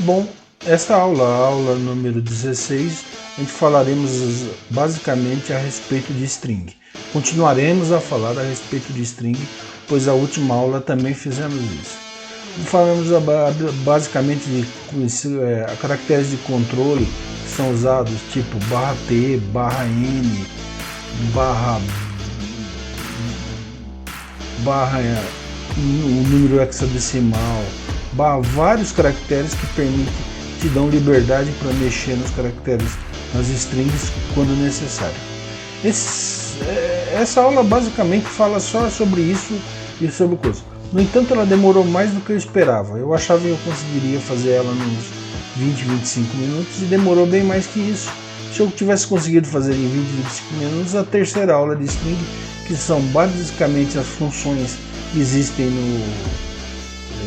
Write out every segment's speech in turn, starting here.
Bom, esta aula, a aula número 16, a gente falaremos basicamente a respeito de string. Continuaremos a falar a respeito de string, pois a última aula também fizemos isso. Falamos basicamente de caracteres de controle que são usados, tipo /t, /n, o número hexadecimal, vários caracteres que te dão liberdade para mexer nos caracteres, nas strings, quando necessário. Essa aula basicamente fala só sobre isso e sobre coisa. No entanto, ela demorou mais do que eu esperava. Eu achava que eu conseguiria fazer ela nos 20, 25 minutos e demorou bem mais que isso. Se eu tivesse conseguido fazer em 20, 25 minutos a terceira aula de string, que são basicamente as funções que existem no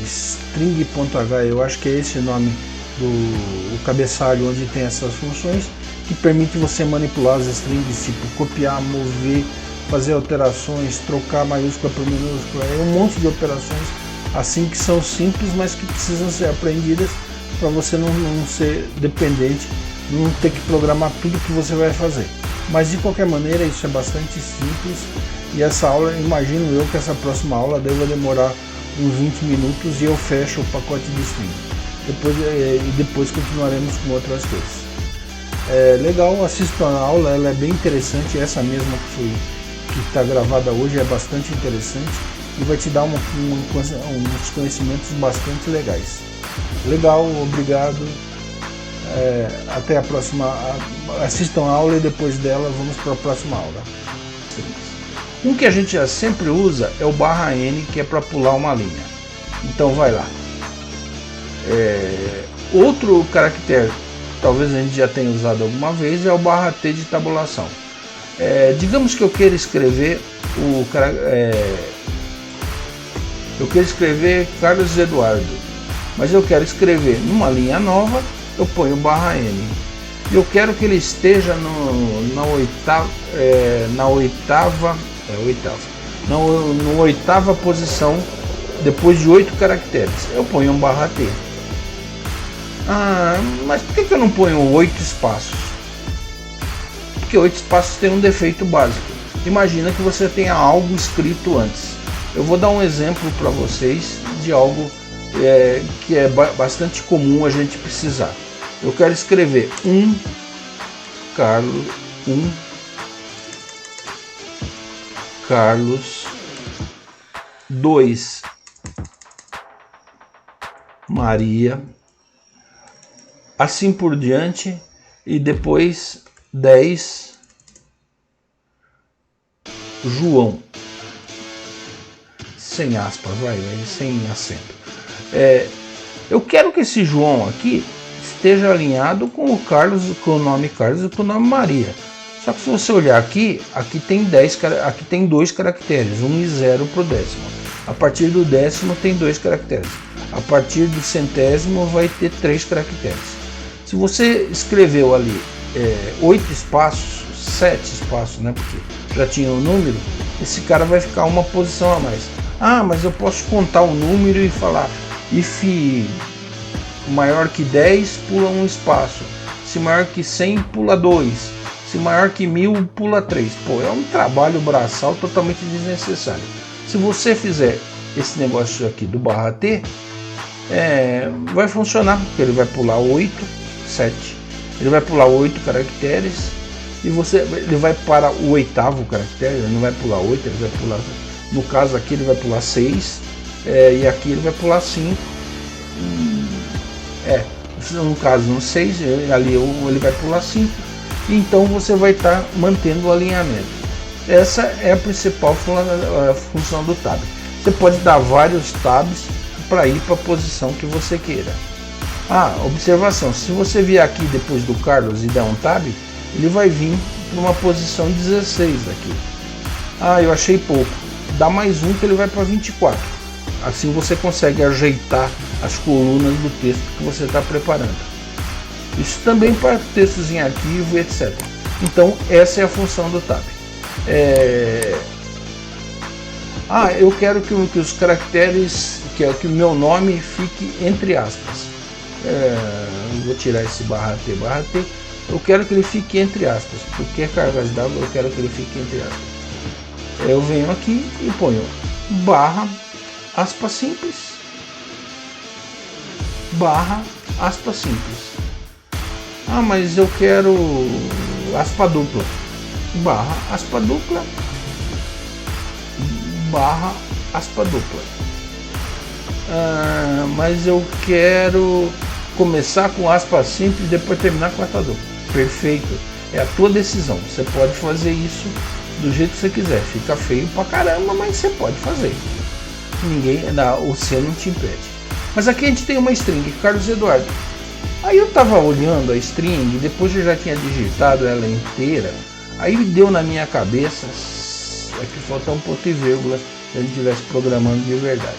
string.h, eu acho que é esse o nome do cabeçalho onde tem essas funções, que permite você manipular as strings, tipo copiar, mover, fazer alterações, trocar maiúscula por minúscula, é um monte de operações assim que são simples, mas que precisam ser aprendidas para você não ser dependente, não ter que programar tudo que você vai fazer. Mas de qualquer maneira isso é bastante simples, e essa aula, imagino eu que essa próxima aula deva demorar uns 20 minutos e eu fecho o pacote de string. Depois continuaremos com outras coisas. Legal, assistam a aula, ela é bem interessante, essa mesma que está gravada hoje é bastante interessante e vai te dar uns conhecimentos bastante legais. Legal, obrigado. Até a próxima. Assistam a aula e depois dela vamos para a próxima aula. Um que a gente já sempre usa é o /n, que é para pular uma linha. Então vai lá. Outro caractere, talvez a gente já tenha usado alguma vez, é o /t de tabulação. Digamos que eu queira escrever Carlos Eduardo, mas eu quero escrever numa linha nova, eu ponho /n. Eu quero que ele esteja na oitava posição, depois de 8 caracteres. Eu ponho um /t. Mas por que eu não ponho 8 espaços? Porque 8 espaços tem um defeito básico. Imagina que você tenha algo escrito antes. Eu vou dar um exemplo para vocês de algo que é bastante comum a gente precisar. Eu quero escrever Carlos 2 Maria, assim por diante, e depois 10 João, sem aspas, sem acento. Eu quero que esse João aqui esteja alinhado com o Carlos, com o nome Carlos e com o nome Maria. Só que se você olhar aqui tem 2 caracteres, 1 e 0 para o décimo. A partir do décimo tem 2 caracteres. A partir do centésimo vai ter 3 caracteres. Se você escreveu ali 8 espaços, 7 espaços, né, porque já tinha o número, esse cara vai ficar uma posição a mais. Mas eu posso contar o número e falar if maior que 10 pula 1 espaço, se maior que 100 pula 2, se maior que 1000 pula 3. É um trabalho braçal totalmente desnecessário. Se você fizer esse negócio aqui do /t, vai funcionar, porque ele vai pular 8, 7, ele vai pular 8 caracteres e ele vai para o 8º caractere, ele não vai pular 8, ele vai pular, no caso aqui ele vai pular 6, e aqui ele vai pular 5, no caso no 6, ali ele vai pular 5, então você vai estar mantendo o alinhamento. Essa é a principal função do tab. Você pode dar vários tabs para ir para a posição que você queira. Observação, se você vier aqui depois do Carlos e der um tab, ele vai vir para uma posição 16 aqui. Eu achei pouco. Dá mais um que ele vai para 24. Assim você consegue ajeitar as colunas do texto que você está preparando. Isso também para textos em arquivo, etc. Então essa é a função do tab. Eu quero que os caracteres, que o meu nome fique entre aspas. vou tirar esse barra T, eu quero que ele fique entre aspas, porque é cargas d'água, eu quero que ele fique entre aspas. Eu venho aqui e ponho barra, aspa simples, barra, aspa simples. Ah, mas eu quero aspa dupla, barra, aspa dupla, barra, aspa dupla. Mas eu quero começar com aspa simples e depois terminar com aspa dupla. Perfeito, é a tua decisão. Você pode fazer isso do jeito que você quiser. Fica feio pra caramba, mas você pode fazer. Você não te impede. Mas aqui a gente tem uma string, Carlos Eduardo. Aí eu tava olhando a string, depois eu já tinha digitado ela inteira. Aí deu na minha cabeça, aqui falta um ponto e vírgula, se a gente estivesse programando de verdade.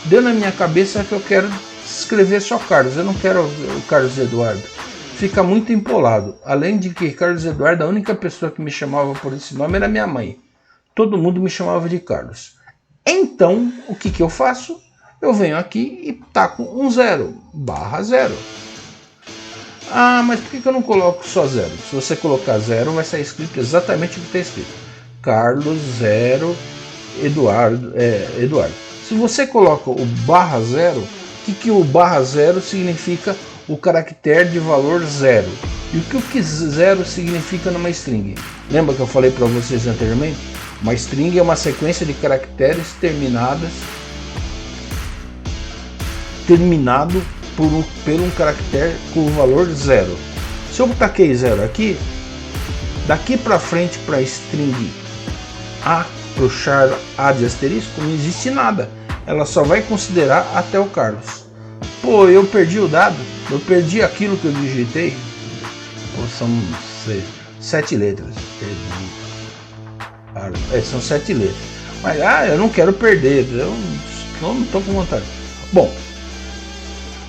Deu na minha cabeça que eu quero escrever só Carlos, eu não quero o Carlos Eduardo. Fica muito empolado. Além de que Carlos Eduardo, a única pessoa que me chamava por esse nome era minha mãe. Todo mundo me chamava de Carlos. Então, o que eu faço? Eu venho aqui e taco um zero, barra zero. Ah, mas por que eu não coloco só zero? Se você colocar zero, vai sair escrito exatamente o que está escrito. Carlos, zero, Eduardo. Se você coloca o barra zero, o que o barra zero significa? O caractere de valor zero. E o que zero significa numa string? Lembra que eu falei para vocês anteriormente? Uma string é uma sequência de caracteres terminado por um caractere com o valor zero. Se eu taquei zero aqui, daqui para frente para string A, para o char A de asterisco, não existe nada. Ela só vai considerar até o Carlos. Pô, eu perdi o dado, eu perdi aquilo que eu digitei. São 7 letras. São 7 letras. Mas eu não quero perder, eu não estou com vontade. Bom,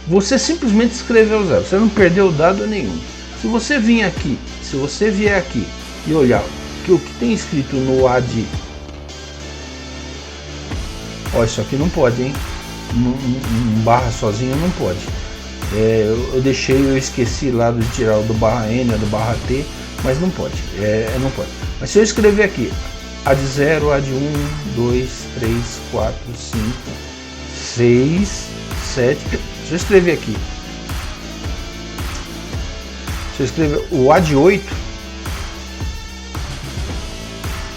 você simplesmente escreveu zero, você não perdeu dado nenhum. Se você vier aqui e olhar o que tem escrito no AD, isso aqui não pode, hein? Um barra sozinho não pode. Eu esqueci lá de tirar o do barra N, do barra T, mas não pode. Não pode. Mas se eu escrever aqui AD 0, AD 1, 2, 3, 4, 5, 6, 7. Se eu escrever aqui, se eu escrever o AD 8,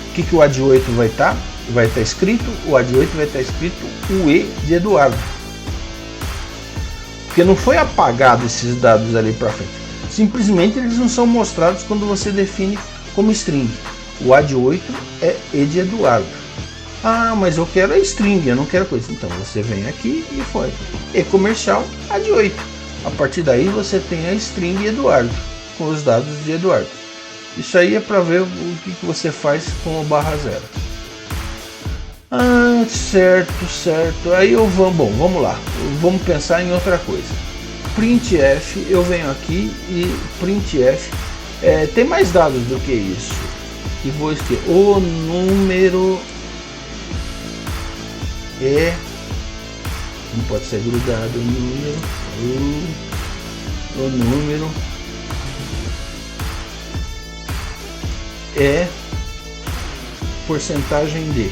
o que o AD 8 vai estar? Vai estar escrito, o AD 8 vai estar escrito o E de Eduardo. Porque não foi apagado esses dados ali para frente. Simplesmente eles não são mostrados quando você define como string. O AD 8 é E de Eduardo. Ah, mas eu quero a string, eu não quero coisa. Então você vem aqui e foi. E comercial AD 8. A partir daí você tem a string Eduardo, com os dados de Eduardo. Isso aí é para ver o que você faz com o barra zero. Certo. Aí vamos lá. Vamos pensar em outra coisa. Printf, eu venho aqui e printf tem mais dados do que isso. E vou escrever o número não pode ser grudado o número é porcentagem de.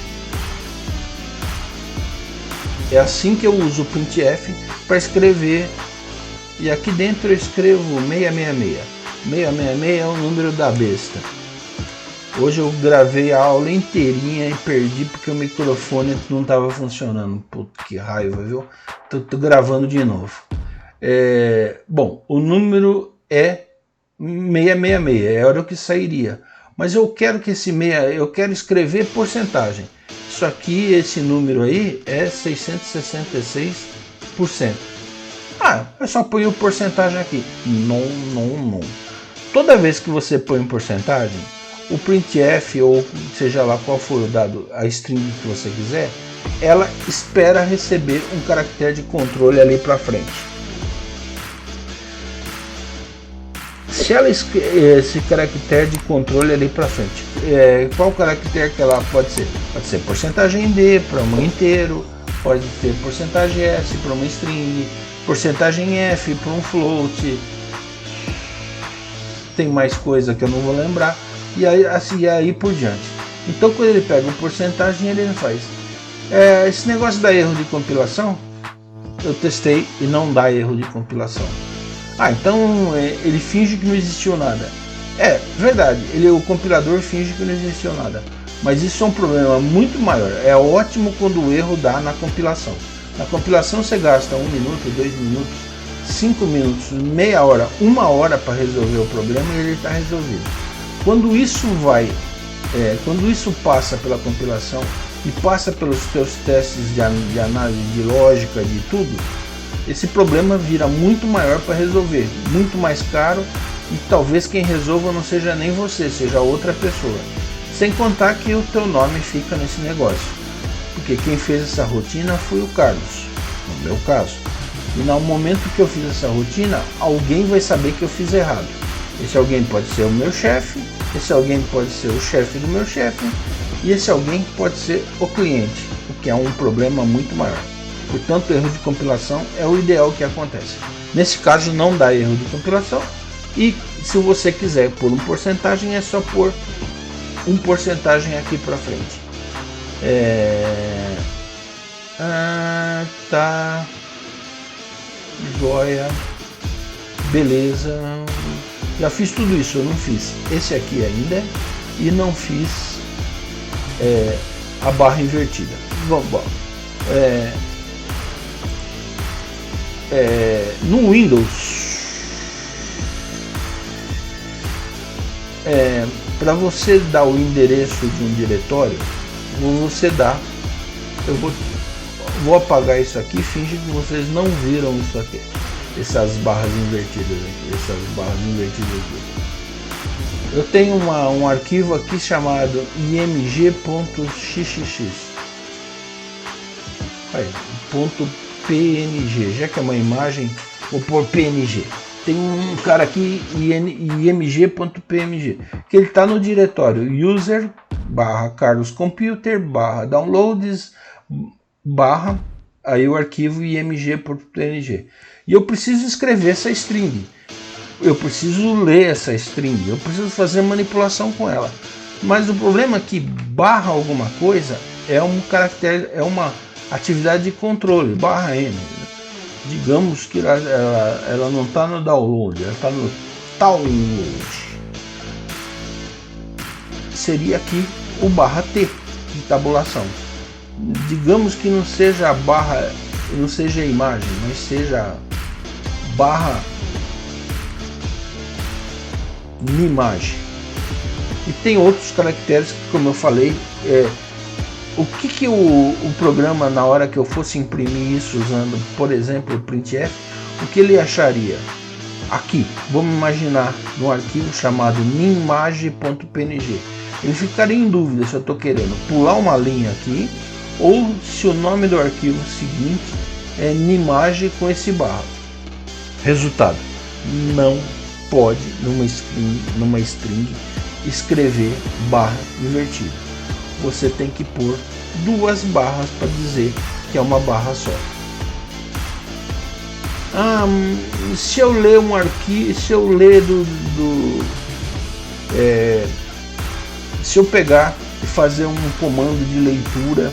É assim que eu uso o printf para escrever, e aqui dentro eu escrevo 666. 666 é o número da besta. Hoje eu gravei a aula inteirinha e perdi porque o microfone não estava funcionando. Puta, que raiva, viu? Tô gravando de novo. Bom, o número é 666, era o que sairia. Mas eu quero que eu quero escrever porcentagem. Isso aqui, esse número aí é 666%. Eu só ponho porcentagem aqui. Não. Toda vez que você põe porcentagem, o printf, ou seja lá qual for o dado, a string que você quiser, ela espera receber um caractere de controle ali para frente. Se ela esse caractere de controle ali para frente, qual caractere que ela pode ser? Pode ser porcentagem D para um inteiro, pode ser porcentagem S para uma string, porcentagem F para um float, tem mais coisa que eu não vou lembrar, e aí, assim, e aí por diante. Então quando ele pega o porcentagem, ele faz. Esse negócio da erro de compilação, eu testei e não dá erro de compilação. Então ele finge que não existiu nada. É verdade, o compilador finge que não existiu nada. Mas isso é um problema muito maior. É ótimo quando o erro dá na compilação. Na compilação você gasta 1 minuto, 2 minutos, 5 minutos, meia hora, 1 hora para resolver o problema e ele está resolvido. Quando isso passa pela compilação e passa pelos teus testes de análise de lógica, de tudo, esse problema vira muito maior para resolver, muito mais caro, e talvez quem resolva não seja nem você, seja outra pessoa. Sem contar que o teu nome fica nesse negócio, porque quem fez essa rotina foi o Carlos, no meu caso. E no momento que eu fiz essa rotina, alguém vai saber que eu fiz errado. Esse alguém pode ser o meu chefe, esse alguém pode ser o chefe do meu chefe, e esse alguém pode ser o cliente, o que é um problema muito maior. Portanto, erro de compilação é o ideal que acontece. Nesse caso não dá erro de compilação, e se você quiser pôr um porcentagem, é só pôr um porcentagem aqui para frente. Tá, joia, beleza. Já fiz tudo isso, eu não fiz esse aqui ainda e não fiz a barra invertida. Bom, no Windows, para você dar o endereço de um diretório, você dá. Eu vou apagar isso aqui, finge que vocês não viram isso aqui. Essas barras invertidas aqui. Eu tenho um arquivo aqui chamado img.xxx. Aí, .png, já que é uma imagem, vou pôr PNG. Tem um cara aqui, img.png, que ele está no diretório user /Carlos Computer /downloads aí o arquivo img.png. E eu preciso escrever essa string, eu preciso ler essa string, eu preciso fazer manipulação com ela. Mas o problema é que barra alguma coisa é um caractere, é uma atividade de controle, barra N. Digamos que ela não está no download, ela está no download. Seria aqui o barra T de tabulação. Digamos que não seja a barra, não seja a imagem, mas seja barra imagem. E tem outros caracteres que, como eu falei, o que o programa, na hora que eu fosse imprimir isso usando, por exemplo, o printf, o que ele acharia? Aqui, vamos imaginar no arquivo chamado nimage.png. Ele ficaria em dúvida se eu estou querendo pular uma linha aqui ou se o nome do arquivo seguinte é nimage com esse barra. Resultado: não pode numa string escrever barra invertida. Você tem que pôr 2 barras para dizer que é uma barra só. Se eu ler um arquivo, se eu ler se eu pegar e fazer um comando de leitura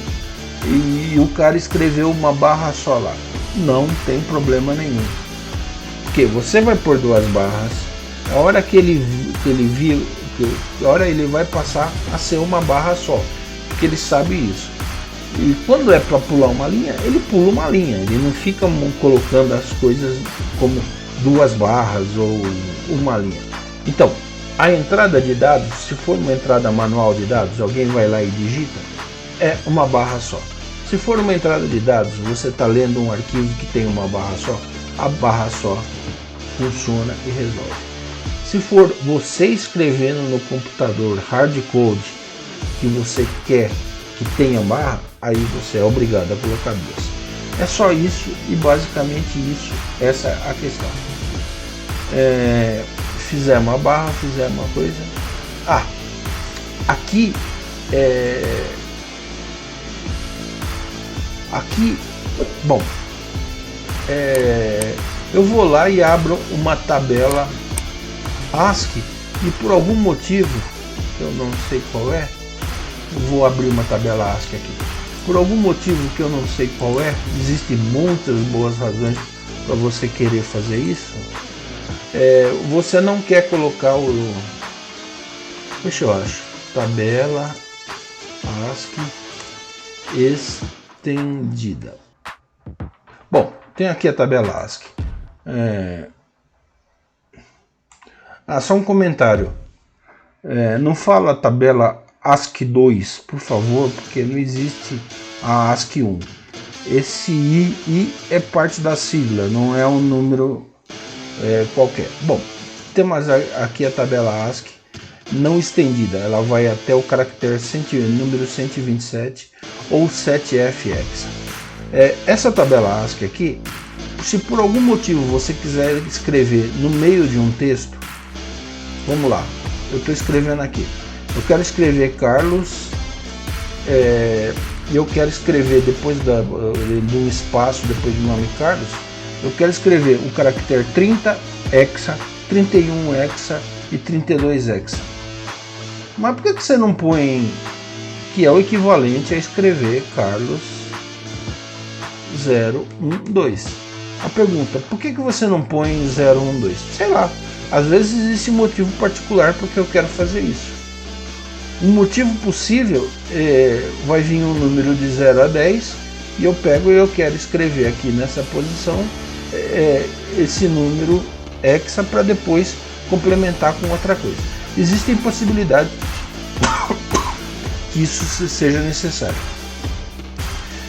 e o cara escreveu uma barra só lá, não tem problema nenhum, porque você vai pôr 2 barras, a hora que ele vir, a hora ele vai passar a ser uma barra só, porque ele sabe isso. E quando é para pular uma linha, ele pula uma linha, ele não fica colocando as coisas como 2 barras ou uma linha. Então, a entrada de dados, se for uma entrada manual de dados, alguém vai lá e digita, é uma barra só. Se for uma entrada de dados, você está lendo um arquivo que tem uma barra só, a barra só funciona e resolve. Se for você escrevendo no computador hardcode que você quer que tenha barra, aí você é obrigado a colocar 2. É só isso e basicamente isso, essa é a questão. Fizemos uma barra, fizemos uma coisa. Aqui bom, eu vou lá e abro uma tabela ASCII e por algum motivo, eu não sei qual é, eu vou abrir uma tabela ASCII aqui. Por algum motivo que eu não sei qual é, existem muitas boas razões para você querer fazer isso. Você não quer colocar o... Deixa eu acho. Tabela ASCII estendida. Bom, tem aqui a tabela ASCII. Só um comentário. Não fala tabela ASCII 2, por favor, porque não existe a ASCII 1. Esse I é parte da sigla, não é um número qualquer. Bom, temos aqui a tabela ASCII não estendida, ela vai até o caractere número 127 ou 7F hexa. Essa tabela ASCII aqui, se por algum motivo você quiser escrever no meio de um texto, vamos lá, eu estou escrevendo aqui, eu quero escrever Carlos, eu quero escrever depois do espaço, depois do nome Carlos, eu quero escrever o caractere 30 hexa, 31 hexa e 32 hexa. Mas por que você não põe que é o equivalente a escrever Carlos 012? A pergunta, por que você não põe 012? Sei lá, às vezes existe um motivo particular porque eu quero fazer isso. Um motivo possível vai vir um número de 0 a 10 e eu pego e eu quero escrever aqui nessa posição esse número hexa para depois complementar com outra coisa. Existem possibilidades que isso seja necessário.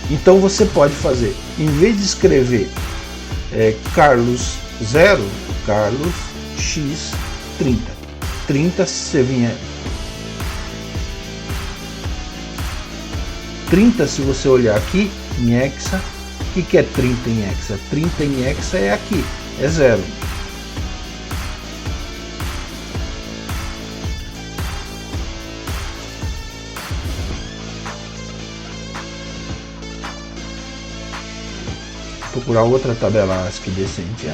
Então você pode fazer, em vez de escrever Carlos 0, Carlos X 30. 30 se você vinha 30, se você olhar aqui em hexa, o que é 30 em hexa? 30 em hexa é aqui, é 0. Vou procurar outra tabela ASCII decente.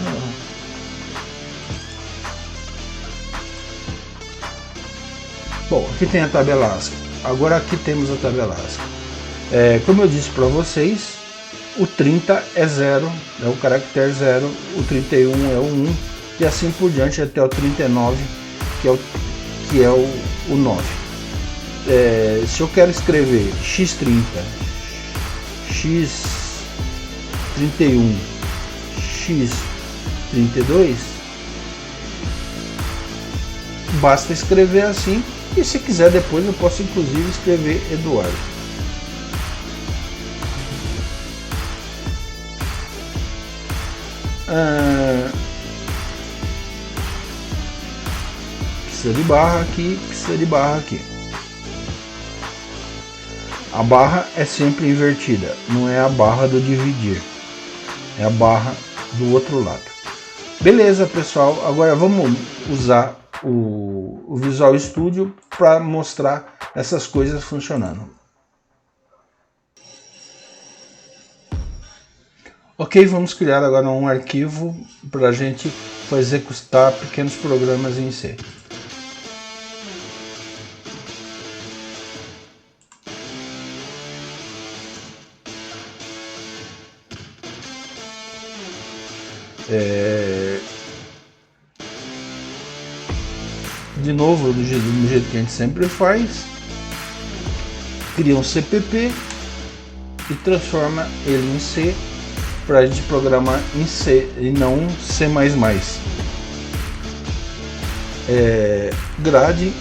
Bom, aqui tem a tabela ASCII. Agora aqui temos a tabela ASCII. Como eu disse para vocês, o 30 é 0, é o caractere 0, o 31 é o 1 e assim por diante até o 39, que é o 9. Se eu quero escrever x30, x31, x32, basta escrever assim, e se quiser depois eu posso inclusive escrever Eduardo. Precisa de barra aqui, precisa de barra aqui. A barra é sempre invertida, não é a barra do dividir, é a barra do outro lado. Beleza, pessoal, agora vamos usar o Visual Studio para mostrar essas coisas funcionando. Ok, vamos criar agora um arquivo para a gente executar pequenos programas em C. De novo, do jeito que a gente sempre faz, cria um CPP e transforma ele em C para a gente programar em C e não C++. Grade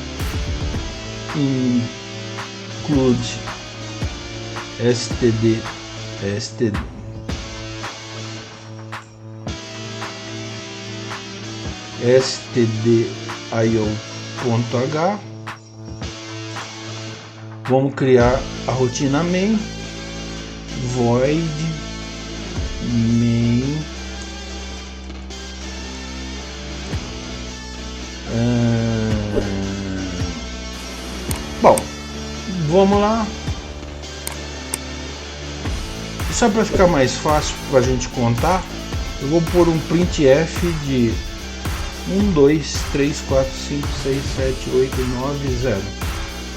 include std stdio.h. Vamos criar a rotina main, void main bom, vamos lá. Só para ficar mais fácil para a gente contar, Eu vou pôr um printf de 1, 2, 3, 4, 5, 6, 7, 8, 9, 0.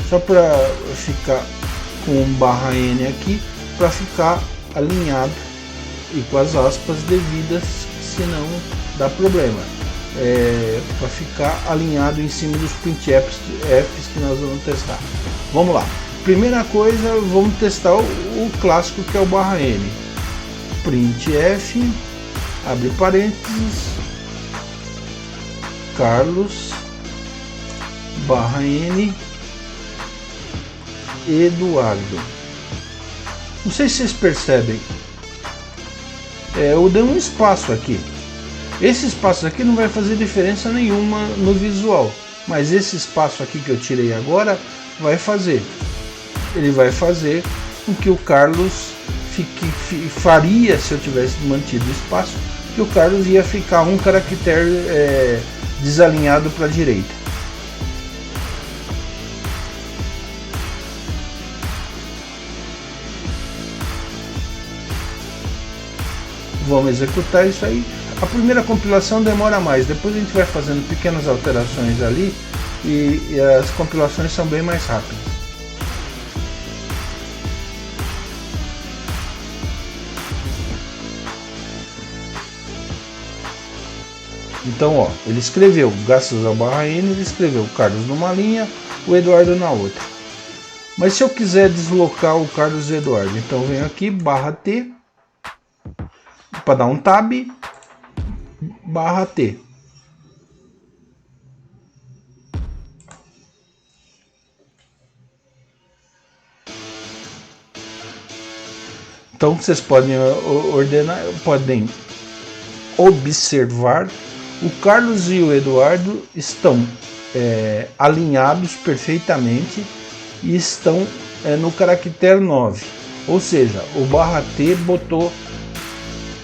Só para ficar com um /n aqui, para ficar alinhado e com as aspas devidas, senão dá problema. Para ficar alinhado em cima dos printfs que nós vamos testar. Vamos lá. Primeira coisa, vamos testar o clássico, que é o /n. Printf, abre parênteses, Carlos /n Eduardo. Não sei se vocês percebem, eu dei um espaço aqui. Esse espaço aqui não vai fazer diferença nenhuma no visual, mas esse espaço aqui que eu tirei agora vai fazer. Ele vai fazer com que o Carlos faria, se eu tivesse mantido o espaço, que o Carlos ia ficar um caractere desalinhado para a direita. Vamos executar isso aí. A primeira compilação demora mais, depois a gente vai fazendo pequenas alterações ali e as compilações são bem mais rápidas. Então, ó, ele escreveu, graças ao /n, ele escreveu o Carlos numa linha, o Eduardo na outra. Mas se eu quiser deslocar o Carlos e o Eduardo, então eu venho aqui, /t, para dar um tab, /t. Então vocês podem ordenar, podem observar, o Carlos e o Eduardo estão alinhados perfeitamente e estão no caractere 9, ou seja, o /t botou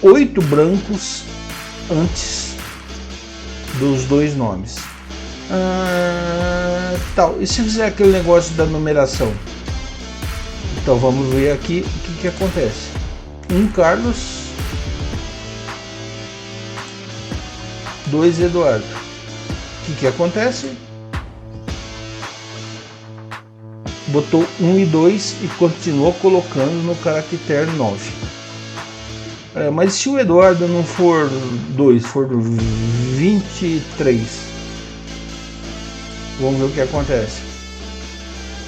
8 brancos antes dos dois nomes. E se fizer aquele negócio da numeração? Então vamos ver aqui o que acontece. Um Carlos, 2 Eduardo. O que acontece? Botou 1 e 2 e continuou colocando no caractere 9. Mas se o Eduardo não for 2, for 23, vamos ver o que acontece.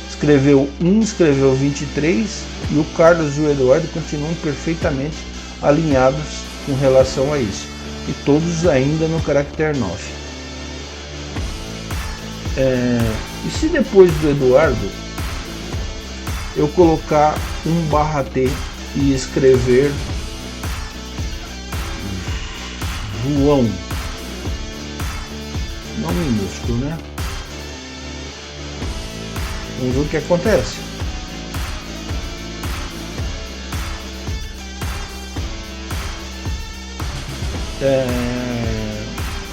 Escreveu 1, escreveu 23 e o Carlos e o Eduardo continuam perfeitamente alinhados com relação a isso. E todos ainda no caractere 9. E se depois do Eduardo eu colocar um /t e escrever João, não minúsculo, né? Vamos ver o que acontece.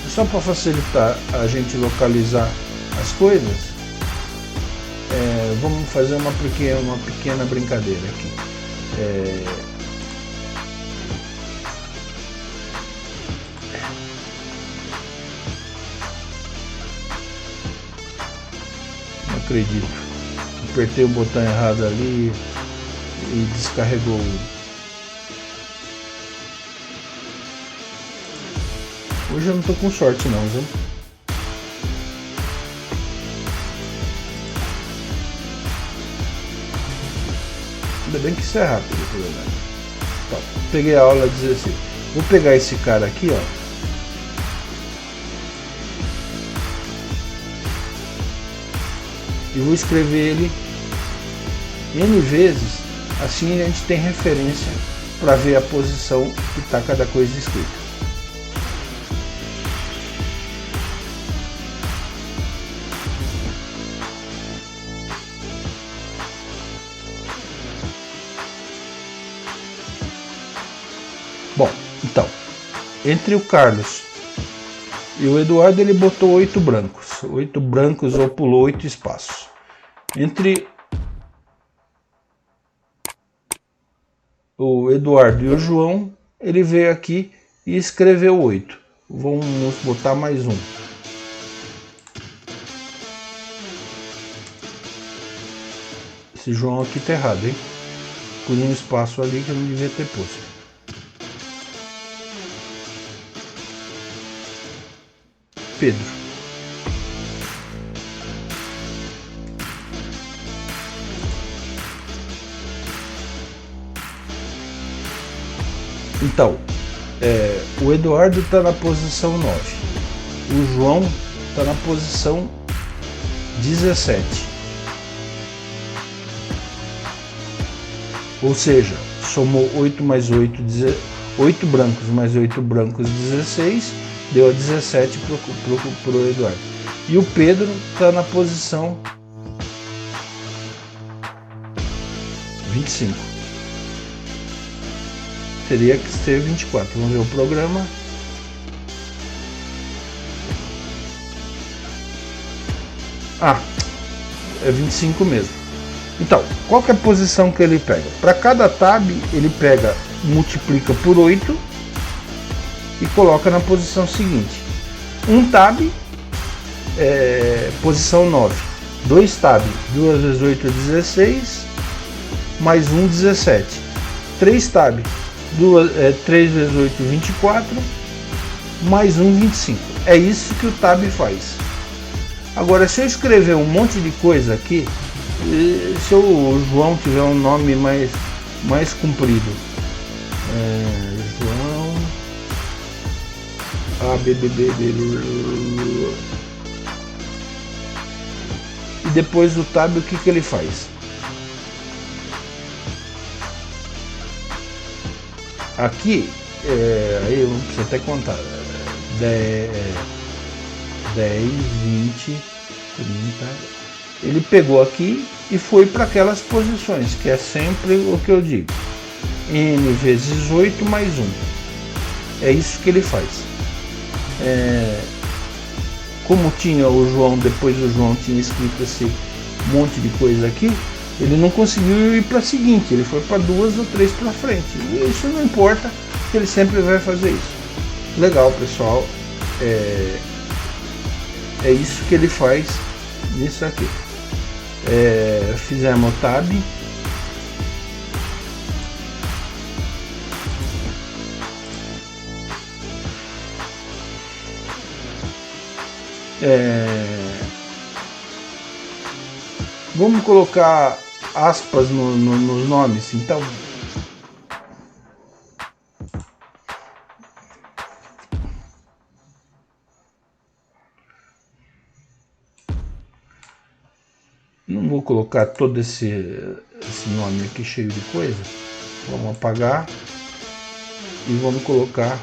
Só para facilitar a gente localizar as coisas, vamos fazer uma pequena brincadeira aqui. Não acredito. Apertei o botão errado ali e descarregou. Hoje eu não tô com sorte não, viu? Ainda bem que isso é rápido, na verdade. Então, peguei a aula 16. Vou pegar esse cara aqui, ó. E vou escrever ele N vezes, assim a gente tem referência para ver a posição que está cada coisa escrita. Bom, então, entre o Carlos e o Eduardo ele botou 8 brancos. 8 brancos ou pulou 8 espaços. Entre o Eduardo e o João, ele veio aqui e escreveu 8. Vamos botar mais um. Esse João aqui tá errado, hein? Pus um espaço ali que eu não devia ter posto. Pedro. Então, o Eduardo está na posição 9. O João está na posição 17. Ou seja, somou 8 mais 8, 8 brancos mais 8 brancos, 16, deu a 17 para o Eduardo. E o Pedro está na posição 25. Teria que ser 24. Vamos ver o programa. Ah, é 25 mesmo. Então, qual que é a posição que ele pega? Para cada tab, ele pega, multiplica por 8 e coloca na posição seguinte. Um tab, posição 9. 2 tab, 2 vezes 8 é 16, mais 1, 17. 3 tab, 3 vezes 8 é 24, mais 1, 25. É isso que o tab faz. Agora, se eu escrever um monte de coisa aqui, se o João tiver um nome mais comprido, João e depois o tab, o que ele faz? Aqui, aí eu não preciso até contar, 10, 20, 30. Ele pegou aqui e foi para aquelas posições, que é sempre o que eu digo. N vezes 8 mais 1. É isso que ele faz. Como tinha o João, depois o João tinha escrito esse monte de coisa aqui, ele não conseguiu ir para a seguinte, ele foi para 2 ou 3 para frente. E isso não importa, que ele sempre vai fazer isso. Legal, pessoal. É isso que ele faz nisso aqui. Fizemos o tab. Vamos colocar aspas nos nomes, então. Não vou colocar todo esse nome aqui cheio de coisa. Vamos apagar e vamos colocar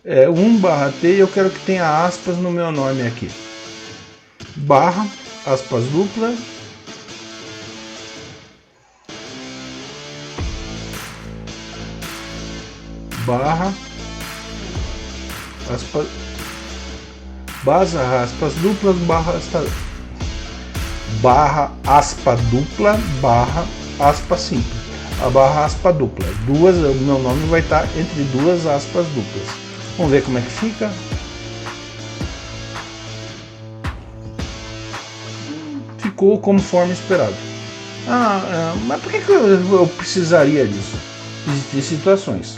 1/t. Eu quero que tenha aspas no meu nome aqui. Barra, aspas dupla, barra, aspas, aspas duplas, barra aspa dupla, barra aspa simples. A barra aspa dupla, o meu nome vai estar entre duas aspas duplas. Vamos ver como é que fica. Ficou conforme esperado. Mas por que eu precisaria disso? Existem situações.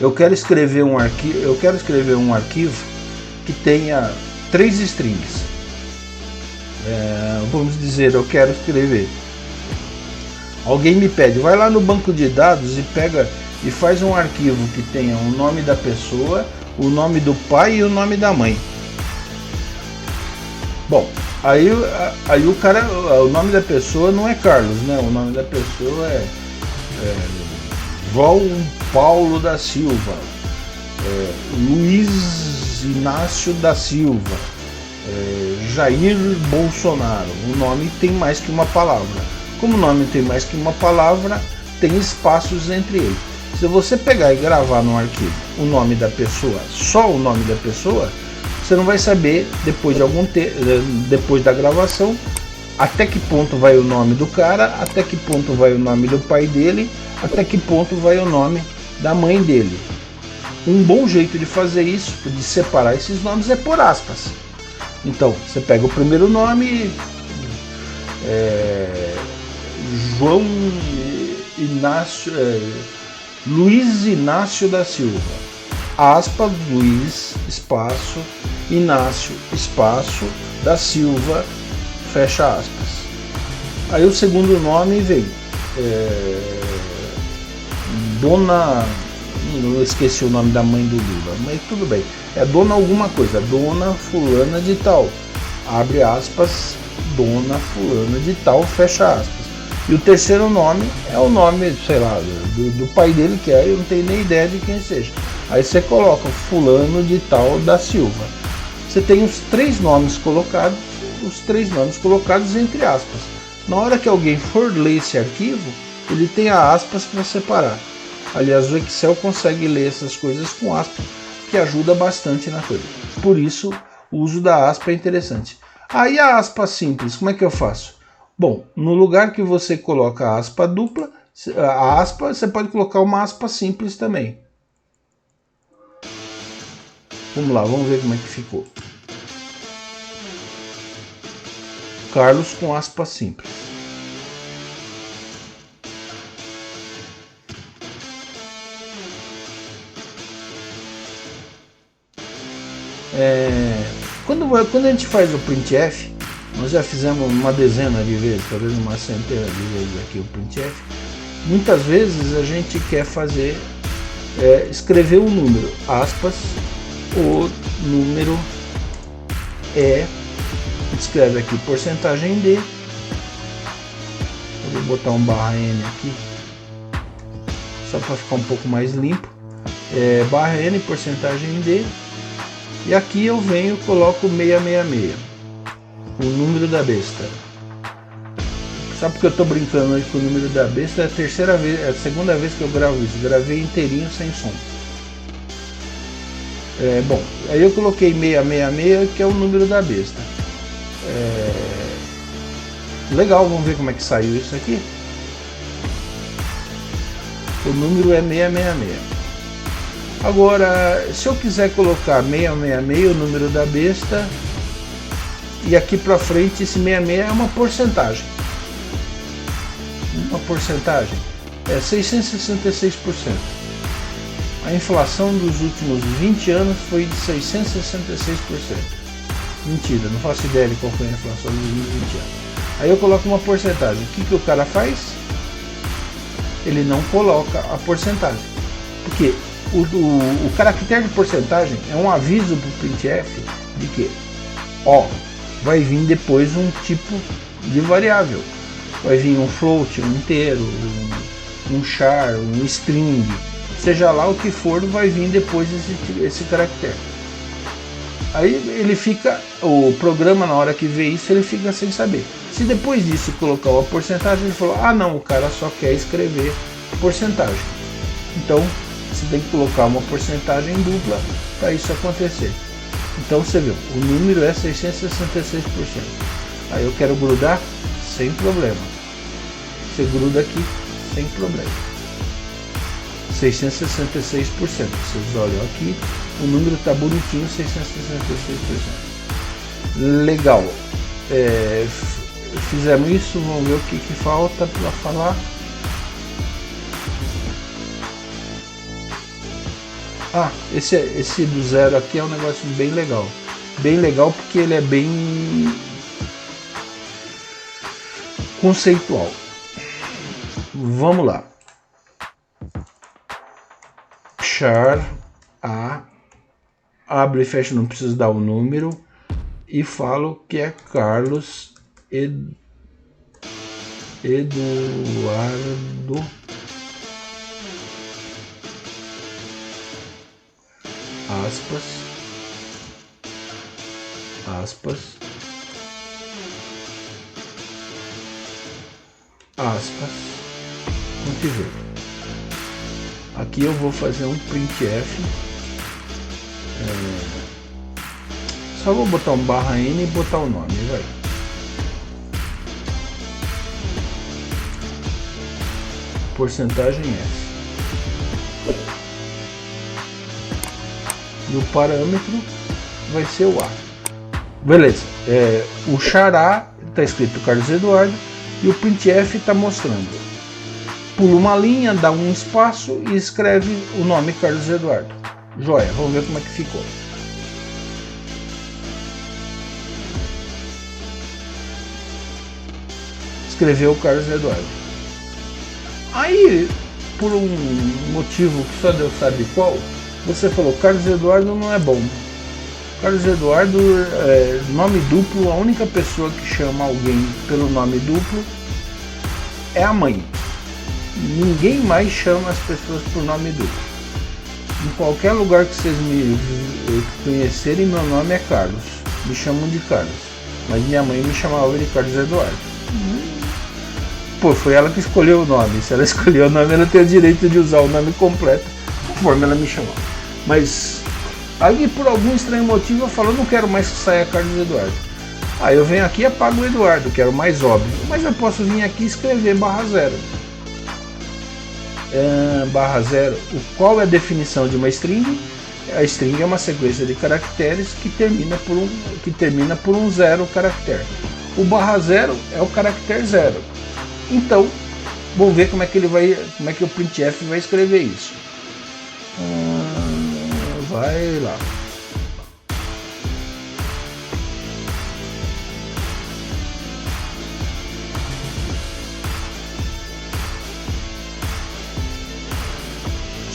Eu quero escrever um arquivo que tenha 3 strings. Vamos dizer, eu quero escrever. Alguém me pede, vai lá no banco de dados e pega e faz um arquivo que tenha o nome da pessoa, o nome do pai e o nome da mãe. Bom, aí o cara, o nome da pessoa não é Carlos, né? O nome da pessoa é João Paulo da Silva, Luiz Inácio da Silva, Jair Bolsonaro. O nome tem mais que uma palavra. Como o nome tem mais que uma palavra, tem espaços entre eles. Se você pegar e gravar no arquivo o nome da pessoa, só o nome da pessoa, você não vai saber depois de depois da gravação até que ponto vai o nome do cara, até que ponto vai o nome do pai dele, até que ponto vai o nome da mãe dele. Um bom jeito de fazer isso, de separar esses nomes, é por aspas. Então, você pega o primeiro nome, João Inácio, Luiz Inácio da Silva, aspas, Luiz, espaço, Inácio, espaço, da Silva, fecha aspas. Aí o segundo nome vem Dona, eu esqueci o nome da mãe do Lula, mas tudo bem, é Dona alguma coisa, Dona fulana de tal, abre aspas, Dona fulana de tal, fecha aspas. E o terceiro nome é o nome, sei lá, do pai dele, que eu não tenho nem ideia de quem seja. Aí você coloca fulano de tal da Silva. Você tem os três nomes colocados entre aspas. Na hora que alguém for ler esse arquivo, ele tem a aspas para separar. Aliás, o Excel consegue ler essas coisas com aspas, que ajuda bastante na coisa. Por isso, o uso da aspa é interessante. Aí a aspa simples, como é que eu faço? Bom, no lugar que você coloca a aspa dupla, a aspa, você pode colocar uma aspa simples também. Vamos lá, vamos ver como é que ficou. Carlos com aspa simples. Quando a gente faz o printf, nós já fizemos uma dezena de vezes, talvez uma centena de vezes aqui o printf. Muitas vezes a gente quer fazer, escrever um número, aspas, o número escreve aqui porcentagem D, eu vou botar um barra N aqui, só para ficar um pouco mais limpo, barra N, porcentagem D, e aqui eu venho e coloco 666, o número da besta. Sabe porque eu estou brincando hoje com o número da besta? É a segunda vez que eu gravo isso, gravei inteirinho sem som. Bom, aí eu coloquei 666, que é o número da besta. Legal, vamos ver como é que saiu isso aqui. O número é 666. Agora, se eu quiser colocar 666, o número da besta, e aqui para frente esse 66 é uma porcentagem. Uma porcentagem é 666%. A inflação dos últimos 20 anos foi de 666%. Mentira, não faço ideia de qual foi a inflação dos últimos 20 anos. Aí eu coloco uma porcentagem. O que o cara faz? Ele não coloca a porcentagem. Porque o caractere de porcentagem é um aviso para o printf de que vai vir depois um tipo de variável. Vai vir um float, um inteiro, um char, um string, seja lá o que for, vai vir depois esse caractere. Aí ele fica, o programa na hora que vê isso, ele fica sem saber. Se depois disso colocar uma porcentagem, ele falou, não, o cara só quer escrever porcentagem. Então você tem que colocar uma porcentagem dupla para isso acontecer. Então você viu, o número é 666%. Aí eu quero grudar sem problema. Você gruda aqui sem problema. 666%. Vocês olham aqui, o número está bonitinho, 666%. Legal. Fizemos isso, vamos ver o que falta para falar. Esse do zero aqui é um negócio bem legal. Bem legal porque ele é bem conceitual. Vamos lá. Char A, abre e fecha, não preciso dar o número, e falo que é Carlos Eduardo aspas ponto. Aqui eu vou fazer um printf, só vou botar um barra N e botar o nome, vai. Porcentagem S. E o parâmetro vai ser o A. Beleza. O char está escrito Carlos Eduardo e o printf está mostrando. Pula uma linha, dá um espaço e escreve o nome Carlos Eduardo. Joia, vamos ver como é que ficou. Escreveu Carlos Eduardo. Aí, por um motivo que só Deus sabe qual, você falou Carlos Eduardo não é bom. Carlos Eduardo, nome duplo, a única pessoa que chama alguém pelo nome duplo é a mãe. Ninguém mais chama as pessoas por nome duplo. Em qualquer lugar que vocês me conhecerem, meu nome é Carlos. Me chamam de Carlos. Mas minha mãe me chamava de Carlos Eduardo. Pô, foi ela que escolheu o nome. Se ela escolheu o nome, ela tem o direito de usar o nome completo conforme ela me chamou. Mas aí, por algum estranho motivo, eu falo, eu não quero mais que saia Carlos Eduardo. Aí eu venho aqui e apago o Eduardo, que era o mais óbvio. Mas eu posso vir aqui e escrever _0. _0. Qual é a definição de uma string? A string é uma sequência de caracteres que termina por um zero caractere. O _0 é o caractere 0. Então, vamos ver como é que o printf vai escrever isso. Vai lá.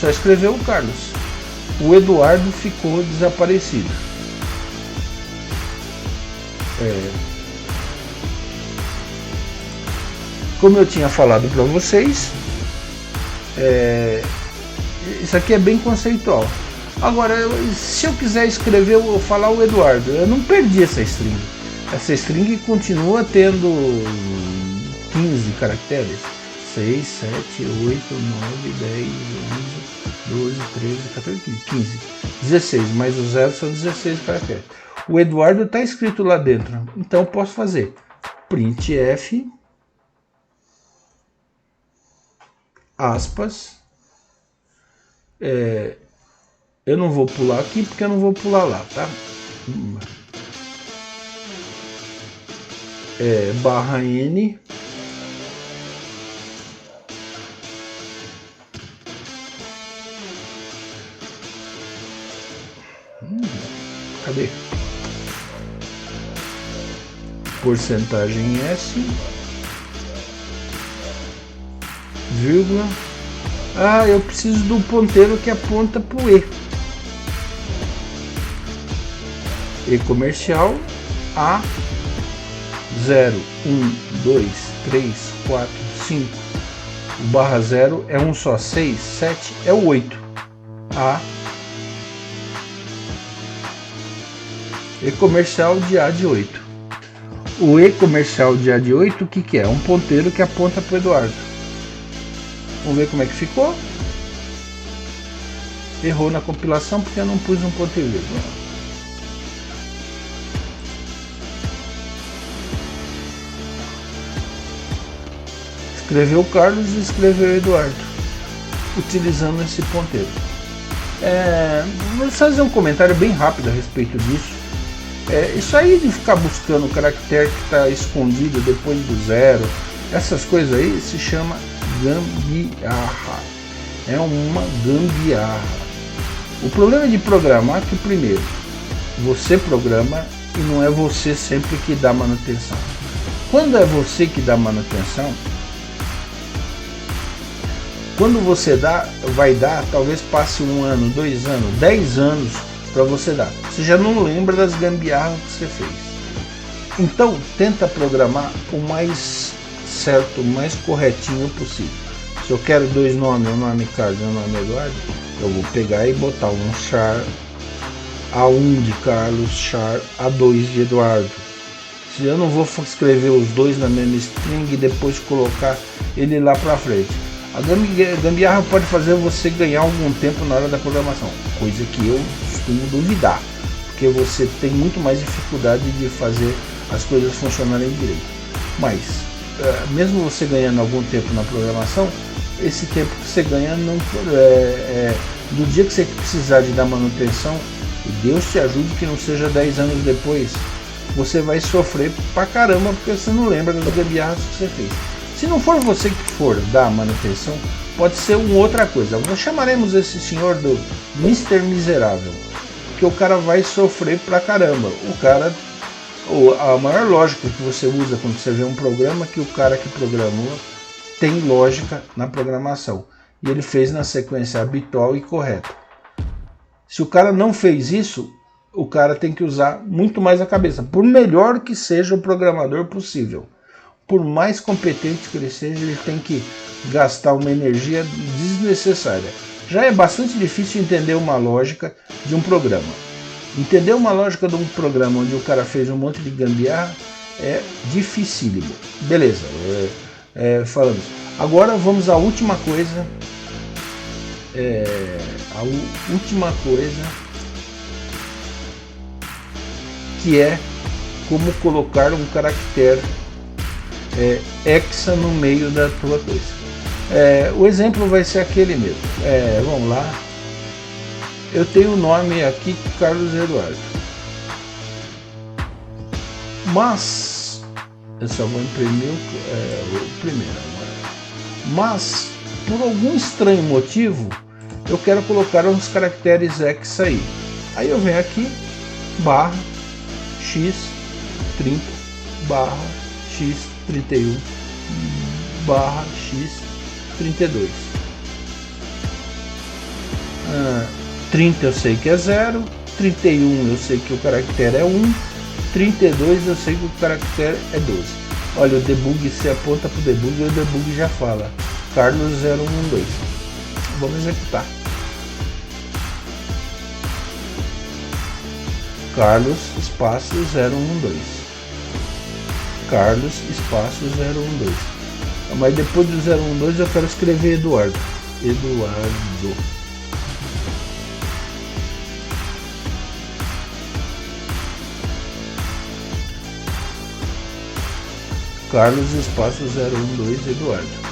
Só escreveu o Carlos. O Eduardo ficou desaparecido. Como eu tinha falado para vocês, isso aqui é bem conceitual. Agora, se eu quiser escrever ou falar o Eduardo, eu não perdi essa string. Essa string continua tendo 15 caracteres. 6, 7, 8, 9, 10, 11, 12, 13, 14, 15. 16, mais os zeros são 16 caracteres. O Eduardo está escrito lá dentro. Então eu posso fazer printf, aspas. Eu não vou pular aqui porque eu não vou pular lá, tá? /n cadê? Porcentagem S, vírgula. Eu preciso do ponteiro que aponta para o E comercial A 0, 1, 2, 3, 4, 5. O /0 é um só, 6, 7 é o 8. A E comercial de A de 8. O E comercial de A de 8, o que é? Um ponteiro que aponta para o Eduardo. Vamos ver como é que ficou. Errou na compilação porque eu não pus um ponto e vírgula. Escreveu Carlos e escreveu Eduardo, utilizando esse ponteiro. Vou fazer um comentário bem rápido a respeito disso. Isso aí de ficar buscando o caractere que está escondido depois do zero, essas coisas aí se chama gambiarra. É uma gambiarra. O problema de programar é que, primeiro, você programa e não é você sempre que dá manutenção. Quando é você que dá manutenção, quando você vai dar, talvez passe 1 ano, 2 anos, 10 anos para você dar. Você já não lembra das gambiarras que você fez. Então, tenta programar o mais certo, o mais corretinho possível. Se eu quero 2 nomes, o nome Carlos e o nome Eduardo, eu vou pegar e botar um char A1 de Carlos, char A2 de Eduardo. Se eu não vou escrever os dois na mesma string e depois colocar ele lá para frente. A gambiarra pode fazer você ganhar algum tempo na hora da programação, coisa que eu costumo duvidar, porque você tem muito mais dificuldade de fazer as coisas funcionarem direito. Mas, mesmo você ganhando algum tempo na programação, esse tempo que você ganha, do dia que você precisar de dar manutenção, E Deus te ajude que não seja 10 anos depois. Você vai sofrer pra caramba porque você não lembra das gambiarras que você fez. Se não for você que for dar a manutenção, pode ser uma outra coisa. Nós chamaremos esse senhor do Mr. Miserável, porque o cara vai sofrer pra caramba. O cara, a maior lógica que você usa quando você vê um programa, que o cara que programou tem lógica na programação. E ele fez na sequência habitual e correta. Se o cara não fez isso, o cara tem que usar muito mais a cabeça, por melhor que seja o programador possível. Por mais competente que ele seja, ele tem que gastar uma energia desnecessária. Já é bastante difícil entender uma lógica de um programa. Entender uma lógica de um programa onde o cara fez um monte de gambiarra é dificílimo. Beleza, falamos. Agora vamos à última coisa. Que é como colocar um caractere hexa no meio da tua coisa. O exemplo vai ser aquele mesmo. Vamos lá. Eu tenho o nome aqui, Carlos Eduardo. Mas eu só vou imprimir o primeiro agora. Mas por algum estranho motivo eu quero colocar uns caracteres hexa aí. Aí eu venho aqui, barra x30 barra x31 barra x32. 30 eu sei que é 0, 31 eu sei que o caractere é 1, 32 eu sei que o caractere é 12. Olha, o debug, se aponta para o debug, o debug já fala Carlos 0112. Vamos executar. Carlos espaço 012. Carlos espaço 012. Mas depois do 012 eu quero escrever Eduardo. Carlos espaço 012 Eduardo.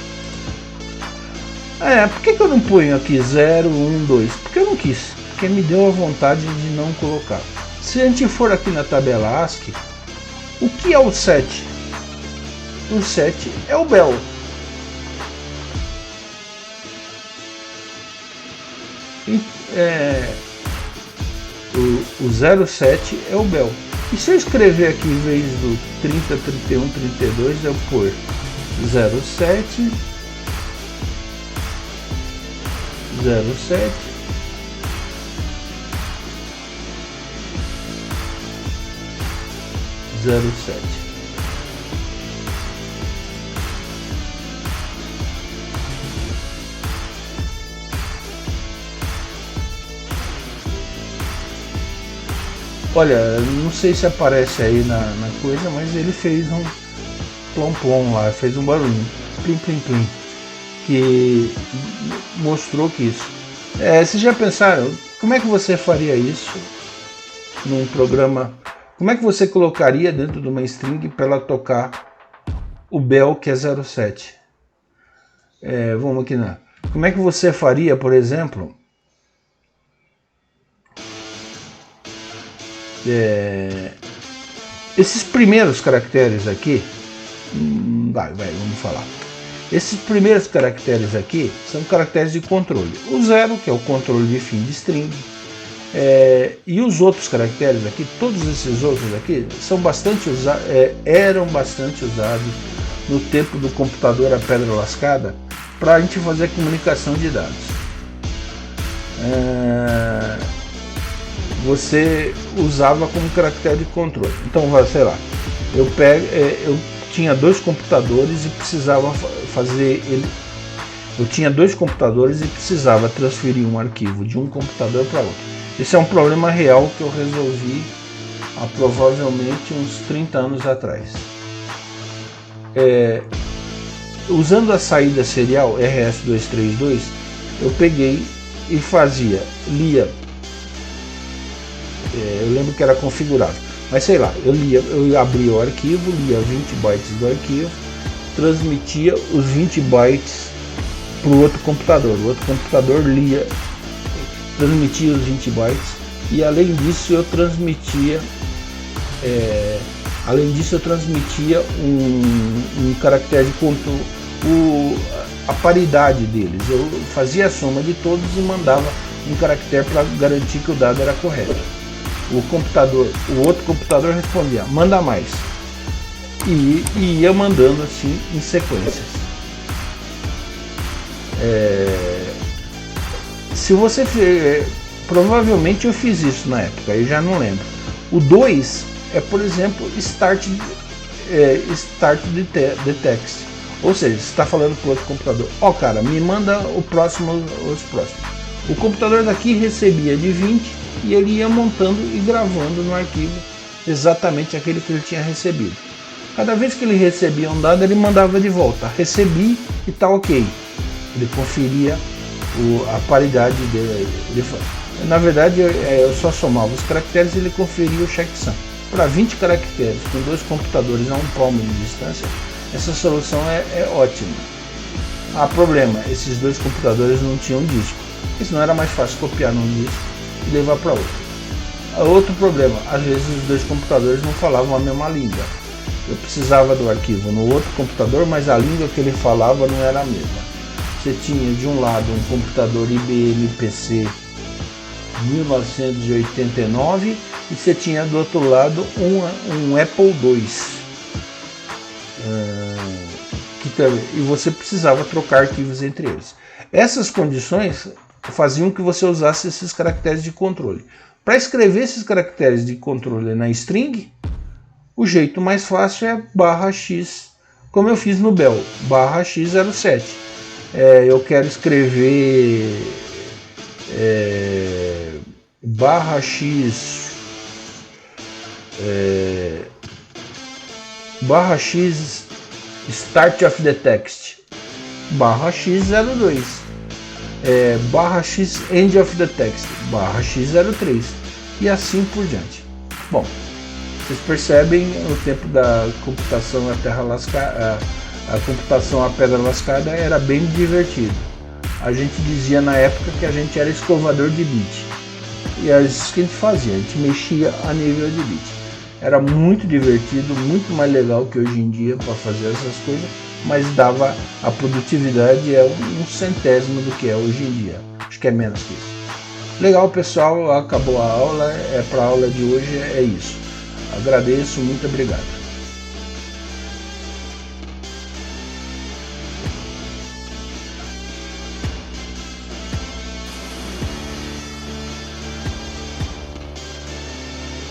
Por que eu não ponho aqui 012? Porque eu não quis. Porque me deu a vontade de não colocar. Se a gente for aqui na tabela ASCII, o que é o 7? O 7 é o bel. O 07 é o bel. E se eu escrever aqui em vez do 30, 31, 32, eu pôr 07 07. Olha, não sei se aparece aí na coisa, mas ele fez um plom-plom lá, fez um barulhinho, plim-plim-plim, que mostrou que isso. Vocês já pensaram, como é que você faria isso num programa? Como é que você colocaria dentro de uma string para ela tocar o bel que é 07? Vamos aqui na. Como é que você faria, por exemplo, esses primeiros caracteres aqui? Vamos falar. Esses primeiros caracteres aqui são caracteres de controle. O 0, que é o controle de fim de string. E os outros caracteres aqui, todos esses outros aqui, eram bastante usados no tempo do computador a pedra lascada para a gente fazer a comunicação de dados. Você usava como caractere de controle. Então, sei lá, eu tinha dois computadores e precisava eu tinha dois computadores e precisava transferir um arquivo de um computador para outro. Esse é um problema real que eu resolvi há provavelmente uns 30 anos atrás. Usando a saída serial RS232, eu peguei e lia. Eu lembro que era configurável, mas sei lá, eu abria o arquivo, lia 20 bytes do arquivo, transmitia os 20 bytes para o outro computador. O outro computador transmitia os 20 bytes e além disso eu transmitia um caractere de controle, a paridade deles. Eu fazia a soma de todos e mandava um caractere para garantir que o dado era correto. O outro computador respondia, manda mais, e ia mandando assim em sequências. Se você provavelmente eu fiz isso na época, eu já não lembro. O 2 é, por exemplo, start the text, ou seja, você está falando para o outro computador, cara, me manda os próximos. O computador daqui recebia de 20 e ele ia montando e gravando no arquivo exatamente aquele que ele tinha recebido. Cada vez que ele recebia um dado, ele mandava de volta, recebi e tá ok. Ele conferia a paridade dele. Na verdade, eu só somava os caracteres e ele conferia o checksum. Para 20 caracteres, com 2 computadores a um palmo de distância, essa solução é ótima. Problema, esses 2 computadores não tinham disco, porque senão era mais fácil copiar num disco e levar para outro. Outro problema, às vezes os 2 computadores não falavam a mesma língua. Eu precisava do arquivo no outro computador, mas a língua que ele falava não era a mesma. Você tinha de um lado um computador IBM PC 1989 e você tinha do outro lado um Apple II. E você precisava trocar arquivos entre eles. Essas condições faziam que você usasse esses caracteres de controle. Para escrever esses caracteres de controle na string, o jeito mais fácil é /x, como eu fiz no Bell, /x07. Eu quero escrever /x start of the text, /x02, /x end of the text, /x03 e assim por diante. Bom, vocês percebem, o tempo da computação a computação a pedra lascada era bem divertido. A gente dizia na época que a gente era escovador de bit. E é isso que a gente fazia, a gente mexia a nível de bit. Era muito divertido, muito mais legal que hoje em dia para fazer essas coisas, mas dava a produtividade um centésimo do que é hoje em dia. Acho que é menos que isso. Legal, pessoal, acabou a aula, para a aula de hoje é isso. Agradeço, muito obrigado.